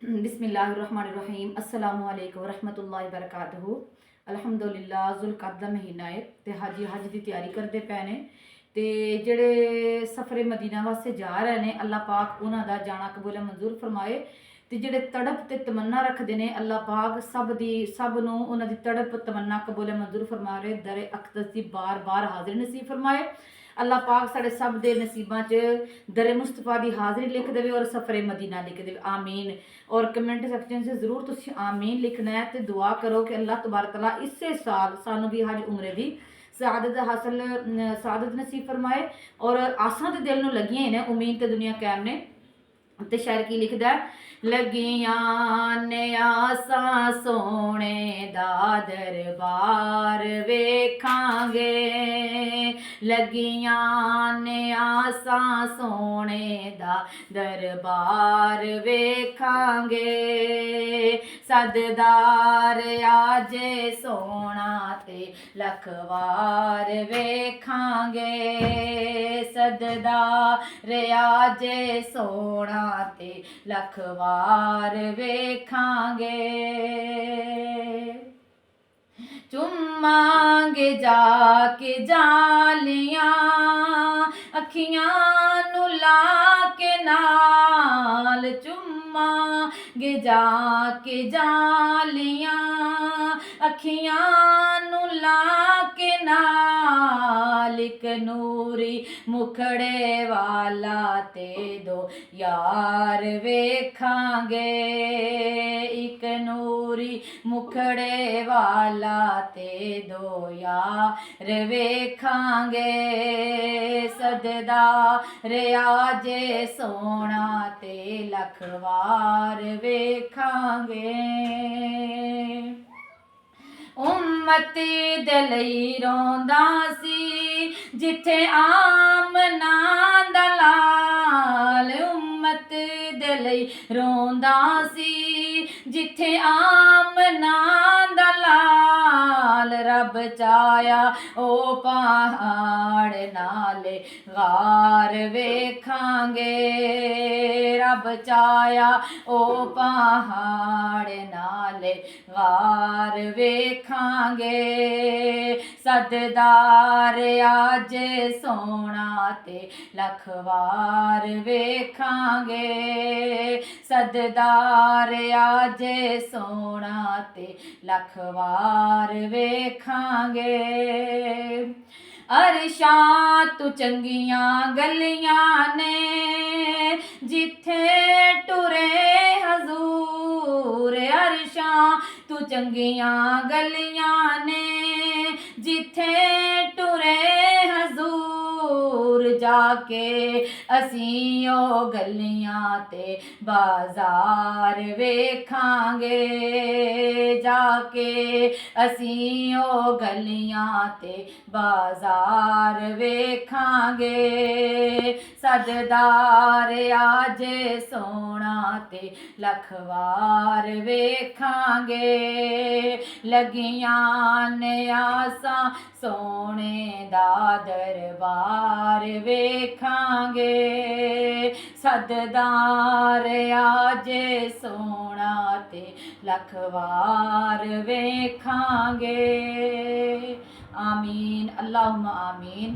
बिस्मिल्लाहिर्रहमानिर्रहीम अस्सलामुअलैकुम वरहमतुल्लाहि वबरकातुहू। अल्हम्दुलिल्लाह जुल्कअदा दा महीना है ते हाजी हज की तैयारी करते पे ने ते जेड़े सफरे मदीना वास्ते जा रहे ने अल्लाह पाक उन्हां दा जाना कबूल मंजूर फरमाए ते जेड़े तड़प ते तमन्ना रखते ने अल्लाह पाक सब नूं उन्हां दी तड़प तमन्ना कबूल मंजूर फरमा रहे दरे अकदस दी बार बार हाजिरी नसीब फरमाए। अल्लाह पाक साढ़े सब दे नसीबां च दरे मुस्तफा दी हाज़री लिख देवे और सफरे मदीना लिख देवे, आमीन। और कमेंट सैक्शन च जरूर तुसी आमीन लिखना है ते दुआ करो कि अल्लाह तबारक तआला इसे साल सानू भी हज उम्रे दी सादत नसीब फरमाए। और आसां ते दिल नूं लगियां ने, उम्मीद ते दुनिया कैम ने। ते शायर की लिखदा लगियां ने आसां सोने दा दरबार वेखांगे, लगियां ने आसां सोने दा दरबार वेखांगे, सददार आजे सोना ते लखवार वेखांगे, सददार आजे सोना ते लखवार वेखांगे, चुमांगे जाके जालियां अखियां नू ला के नाल, चुमांगे जाके जालियां अखियां नू ला के नाल, इक नूरी मुखड़े वाला ते दो यार वेखांगे, इक नूरी मुखड़े वाला ते दो यार वेखांगे, सददार आजे सोना ते लखवार वेखांगे, उम्मती दे लई रोंदा सी जिथे आमना दा लाल, उम्मत दे लई रोंदा सी जिथे आमना दा लाल, रब चाया ओ पहाड़ नाले गार वेखांगे, रब चाया ओ पहाड़ नाले गार वेखांगे, सददार आजे सोना ते लखवार वेखांगे, सददार आजे सोना ते लखवार वेखांगे, अरशां तू चंगियां गलियां ने जिथे टुरे हजूर, अरशां तू चंगियां गलियां ने जिथे टुरे हजूर, जाके असीं ओ गलियां ते बाजार वेखांगे, जाके असीं ओ गलियां ते बाजार वेखांगे, सददार आजे सोना ते लखवार वेखांगे, लगियां ने आसां सोने दा दरबार वेखांगे, सददार आजे सोना ते लखवार वेखांगे, आमीन अल्लाहुम्मा आमीन।